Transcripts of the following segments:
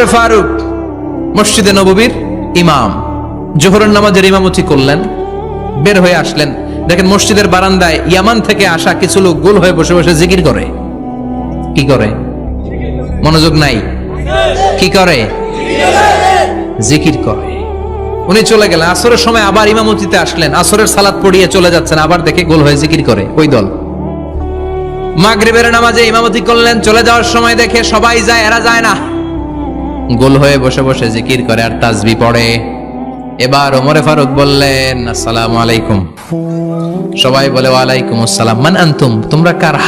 ওমরে ফারুক মসজিদে নববীর ইমাম, জোহরের নামাজের ইমামতি করলেন, বের হয়ে আসলেন, দেখেন মসজিদের বারান্দায় ইয়ামান থেকে আসা কিছু লোক গোল হয়ে বসে বসে জিকির করে। কি করে? মনোযোগ নাই। কি করে? জিকির করে। উনি চলে গেলেন, আসরের সময় আবার ইমামতিতে আসলেন, আসরের সালাত পড়িয়ে চলে যাচ্ছেন, আবার দেখে গোল হয়ে জিকির করে ওই দল। মাগরিবের নামাজে ইমামতি করলেন, চলে যাওয়ার সময় দেখে সবাই যায়, এরা যায় না, গোল হয়ে বসে বসে জিকির করে আর তাসবিহ পড়ে। এবার ওমরে ফারুক বললেন, আসসালামু আলাইকুম। সবাই বলে ওয়ালাইকুম আসসালাম। মান আনতুম, তোমরা কারা?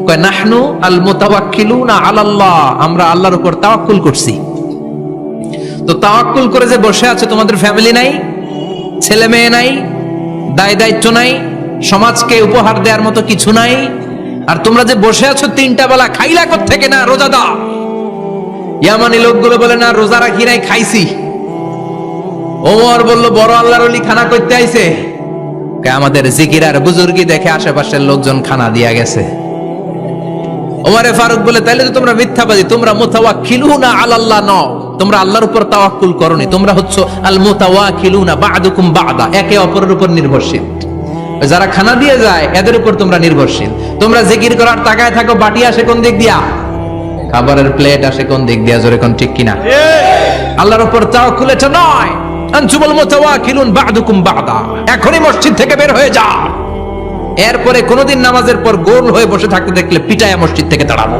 কয় নাহনু আল মুতাওয়াক্কিলুনা আলাল্লাহ, আমরা আল্লাহর উপর তাওয়াক্কুল করছি। তো তাওয়াক্কুল করে যে বসে আছে, তোমাদের ফ্যামিলি নাই, ছেলে মেয়ে নাই, দায় দায়িত্ব নাই, সমাজকে উপহার দেওয়ার মতো কিছু নাই, আর তোমরা যে বসে আছো তিনটা বেলা খাইলা কোত্থেকে? না রোজাদা। ইয়ামানি লোকগুলো বলে না রোজা রাখি নাই, খাইছি। ওমর বলল বড় আল্লাহর ওলি খানা করতে আইছে। আমাদের জিকির আর বুজুর্গি দেখে আশেপাশের লোকজন খানা দিয়া গেছে। ওমরে ফারুক বলে তাইলে তো তোমরা মিথ্যাবাদী, তোমরা মুতাওয়াক্কিলুনা আলাল্লাহ নও, তোমরা আল্লাহর উপর তাওয়াক্কুল করনি, তোমরা হচ্ছে আল মুতাওয়াক্কিলুনা বা'দুকুম বা'দা, একে অপরের উপর নির্ভরশীল। যারা খানা দিয়ে যায় এদের উপর তোমরা নির্ভরশীল। তোমরা জিকির করার তাকায় থাকো, বাটি আসে কোন দিক দিয়া, খাবারের প্লেট আসে কোন দিক দিয়া, জোরে কোন ঠিক কিনা? আল্লাহর উপর তাওয়াক্কুল এটা নয়। আনতুমুল মুতাওয়াক্কিলুন বা'দুকুম বা'দা, এখনই মসজিদ থেকে বের হয়ে যাও। এরপরে কোনদিন নামাজের পর গোল হয়ে বসে থাকতে দেখলে পিটায়া মসজিদ থেকে তাড়াবো।